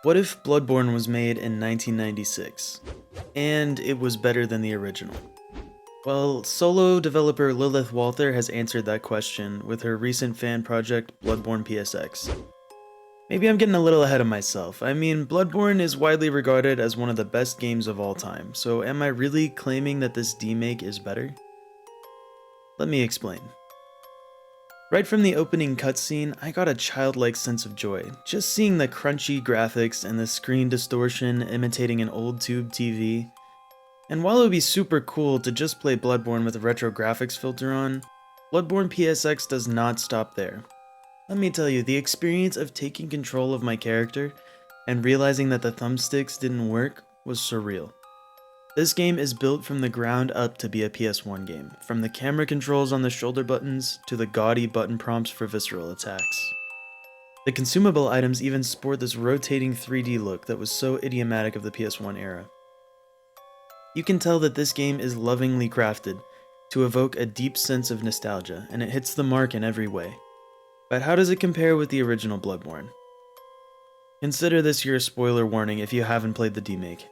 What if Bloodborne was made in 1996, and it was better than the original? Well, solo developer Lilith Walther has answered that question with her recent fan project, Bloodborne PSX. Maybe I'm getting a little ahead of myself. I mean, Bloodborne is widely regarded as one of the best games of all time, so am I really claiming that this demake is better? Let me explain. Right from the opening cutscene, I got a childlike sense of joy, just seeing the crunchy graphics and the screen distortion imitating an old tube TV. And while it would be super cool to just play Bloodborne with a retro graphics filter on, Bloodborne PSX does not stop there. Let me tell you, the experience of taking control of my character and realizing that the thumbsticks didn't work was surreal. This game is built from the ground up to be a PS1 game, from the camera controls on the shoulder buttons to the gaudy button prompts for visceral attacks. The consumable items even sport this rotating 3D look that was so idiomatic of the PS1 era. You can tell that this game is lovingly crafted to evoke a deep sense of nostalgia, and it hits the mark in every way. But how does it compare with the original Bloodborne? Consider this your spoiler warning if you haven't played the demake.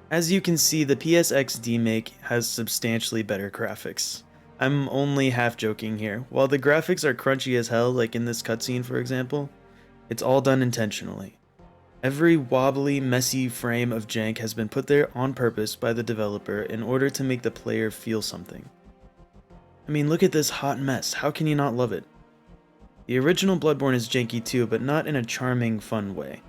As you can see, the PSX demake has substantially better graphics. I'm only half joking here. While the graphics are crunchy as hell, like in this cutscene for example, it's all done intentionally. Every wobbly, messy frame of jank has been put there on purpose by the developer in order to make the player feel something. I mean, look at this hot mess, how can you not love it? The original Bloodborne is janky too, but not in a charming, fun way.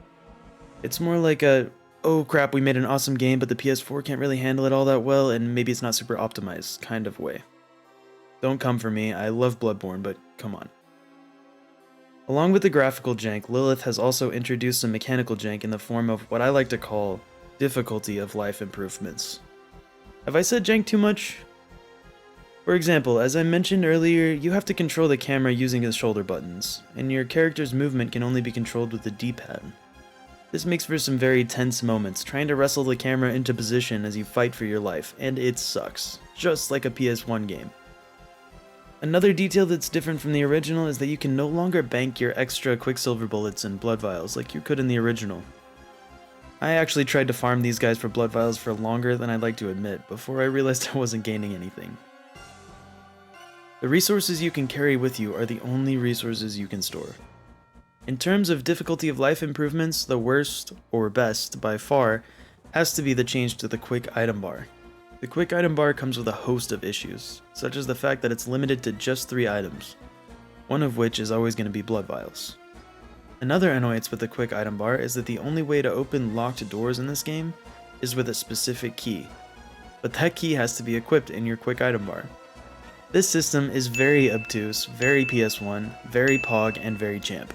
It's more like a, oh crap, we made an awesome game, but the PS4 can't really handle it all that well, and maybe it's not super optimized kind of way. Don't come for me, I love Bloodborne, but come on. Along with the graphical jank, Lilith has also introduced some mechanical jank in the form of what I like to call difficulty of life improvements. Have I said jank too much? For example, as I mentioned earlier, you have to control the camera using the shoulder buttons, and your character's movement can only be controlled with the D-pad. This makes for some very tense moments, trying to wrestle the camera into position as you fight for your life, and it sucks, just like a PS1 game. Another detail that's different from the original is that you can no longer bank your extra Quicksilver bullets and blood vials like you could in the original. I actually tried to farm these guys for blood vials for longer than I'd like to admit, before I realized I wasn't gaining anything. The resources you can carry with you are the only resources you can store. In terms of difficulty of life improvements, the worst, or best by far, has to be the change to the quick item bar. The quick item bar comes with a host of issues, such as the fact that it's limited to just 3 items, one of which is always going to be blood vials. Another annoyance with the quick item bar is that the only way to open locked doors in this game is with a specific key, but that key has to be equipped in your quick item bar. This system is very obtuse, very PS1, very POG, and very champ.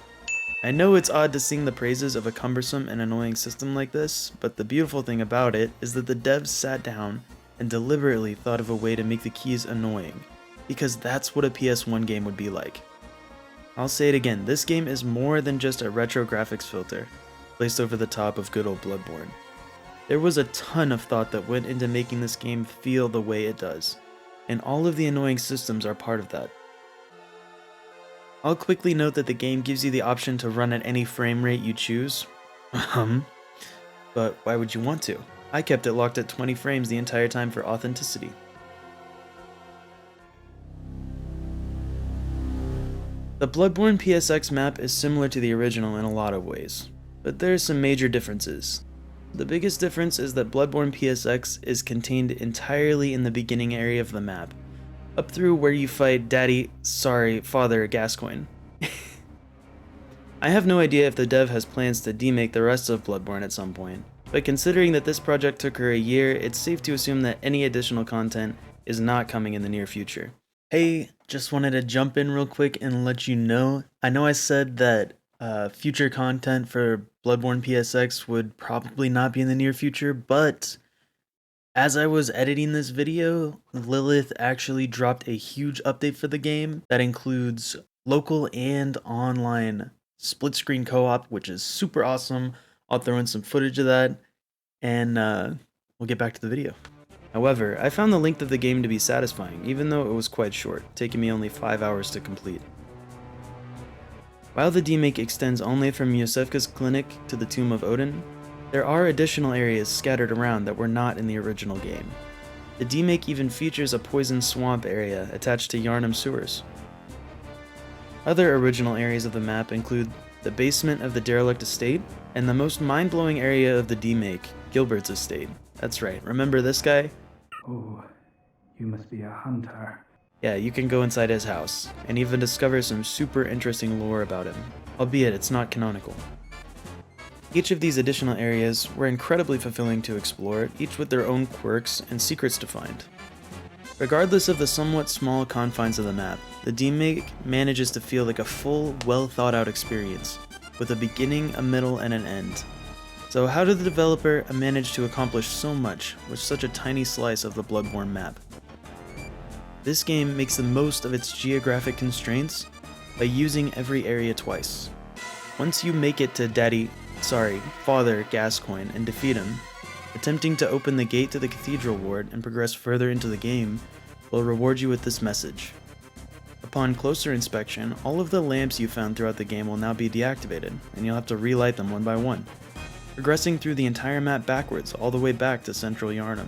I know it's odd to sing the praises of a cumbersome and annoying system like this, but the beautiful thing about it is that the devs sat down and deliberately thought of a way to make the keys annoying, because that's what a PS1 game would be like. I'll say it again, this game is more than just a retro graphics filter placed over the top of good old Bloodborne. There was a ton of thought that went into making this game feel the way it does, and all of the annoying systems are part of that. I'll quickly note that the game gives you the option to run at any frame rate you choose. But why would you want to? I kept it locked at 20 frames the entire time for authenticity. The Bloodborne PSX map is similar to the original in a lot of ways, but there are some major differences. The biggest difference is that Bloodborne PSX is contained entirely in the beginning area of the map, up through where you fight Father Gascoigne. I have no idea if the dev has plans to demake the rest of Bloodborne at some point, but considering that this project took her a year, it's safe to assume that any additional content is not coming in the near future. Hey, just wanted to jump in real quick and let you know, I know I said that future content for Bloodborne PSX would probably not be in the near future, but as I was editing this video, Lilith actually dropped a huge update for the game that includes local and online split screen co-op, which is super awesome. I'll throw in some footage of that, and we'll get back to the video. However, I found the length of the game to be satisfying, even though it was quite short, taking me only 5 hours to complete. While the demake extends only from Yosefka's clinic to the Tomb of Odin, there are additional areas scattered around that were not in the original game. The demake even features a poison swamp area attached to Yharnam sewers. Other original areas of the map include the basement of the derelict estate, and the most mind-blowing area of the demake, Gilbert's estate. That's right, remember this guy? Oh, you must be a hunter. Yeah, you can go inside his house, and even discover some super interesting lore about him, albeit it's not canonical. Each of these additional areas were incredibly fulfilling to explore, each with their own quirks and secrets to find. Regardless of the somewhat small confines of the map, the demake manages to feel like a full, well-thought-out experience, with a beginning, a middle, and an end. So how did the developer manage to accomplish so much with such a tiny slice of the Bloodborne map? This game makes the most of its geographic constraints by using every area twice. Once you make it to Father Gascoigne and defeat him, attempting to open the gate to the Cathedral Ward and progress further into the game will reward you with this message. Upon closer inspection, all of the lamps you found throughout the game will now be deactivated, and you'll have to relight them one by one, progressing through the entire map backwards all the way back to Central Yharnam.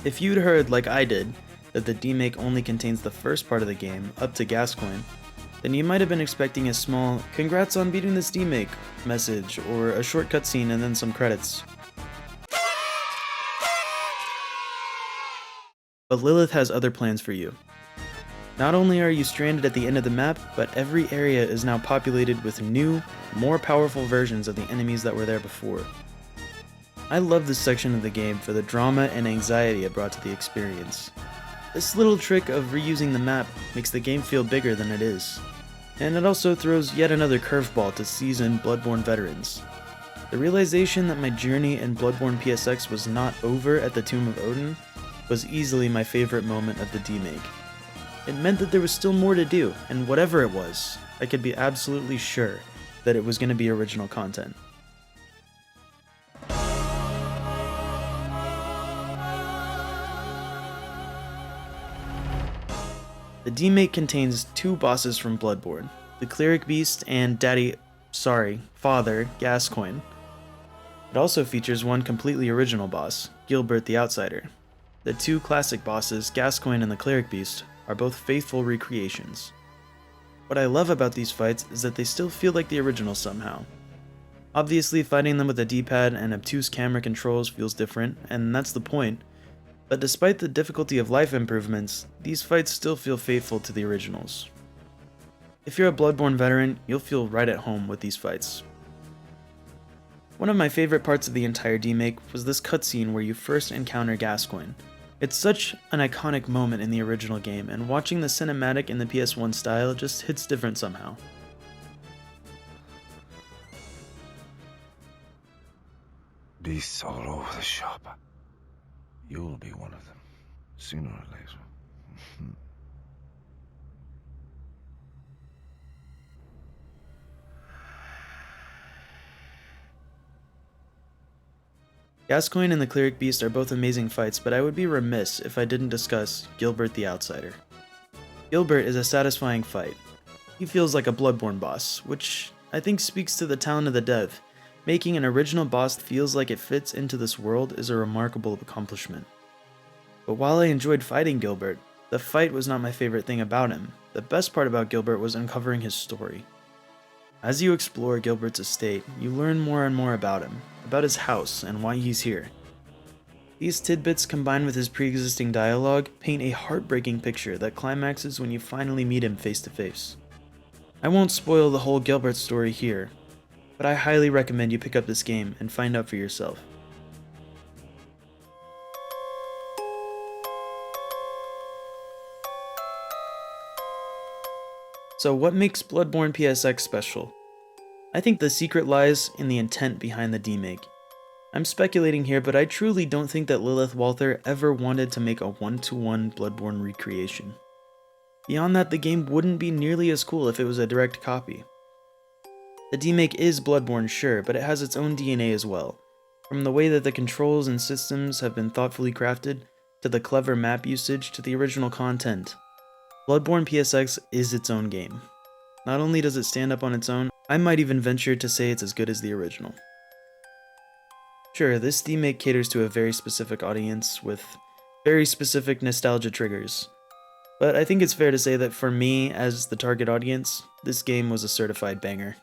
If you'd heard, like I did, that the demake only contains the first part of the game, up to Gascoigne, then you might have been expecting a small "congrats on beating this demake" message, or a short cutscene and then some credits. But Lilith has other plans for you. Not only are you stranded at the end of the map, but every area is now populated with new, more powerful versions of the enemies that were there before. I love this section of the game for the drama and anxiety it brought to the experience. This little trick of reusing the map makes the game feel bigger than it is. And it also throws yet another curveball to seasoned Bloodborne veterans. The realization that my journey in Bloodborne PSX was not over at the Tomb of Odin was easily my favorite moment of the demake. It meant that there was still more to do, and whatever it was, I could be absolutely sure that it was going to be original content. The demake contains two bosses from Bloodborne, the Cleric Beast and Father Gascoigne. It also features one completely original boss, Gilbert the Outsider. The two classic bosses, Gascoigne and the Cleric Beast, are both faithful recreations. What I love about these fights is that they still feel like the original somehow. Obviously, fighting them with a D-pad and obtuse camera controls feels different, and that's the point. But despite the difficulty of life improvements, these fights still feel faithful to the originals. If you're a Bloodborne veteran, you'll feel right at home with these fights. One of my favorite parts of the entire demake was this cutscene where you first encounter Gascoigne. It's such an iconic moment in the original game, and watching the cinematic in the PS1 style just hits different somehow. Beasts all over the shop. You'll be one of them, sooner or later. Gascoigne and the Cleric Beast are both amazing fights, but I would be remiss if I didn't discuss Gilbert the Outsider. Gilbert is a satisfying fight. He feels like a Bloodborne boss, which I think speaks to the talent of the dev. Making an original boss that feels like it fits into this world is a remarkable accomplishment. But while I enjoyed fighting Gilbert, the fight was not my favorite thing about him. The best part about Gilbert was uncovering his story. As you explore Gilbert's estate, you learn more and more about him, about his house, and why he's here. These tidbits combined with his pre-existing dialogue paint a heartbreaking picture that climaxes when you finally meet him face to face. I won't spoil the whole Gilbert story here, but I highly recommend you pick up this game and find out for yourself. So what makes Bloodborne PSX special? I think the secret lies in the intent behind the demake. I'm speculating here, but I truly don't think that Lilith Walther ever wanted to make a one-to-one Bloodborne recreation. Beyond that, the game wouldn't be nearly as cool if it was a direct copy. The demake is Bloodborne, sure, but it has its own DNA as well. From the way that the controls and systems have been thoughtfully crafted, to the clever map usage, to the original content. Bloodborne PSX is its own game. Not only does it stand up on its own, I might even venture to say it's as good as the original. Sure, this remake caters to a very specific audience with very specific nostalgia triggers, but I think it's fair to say that for me, as the target audience, this game was a certified banger.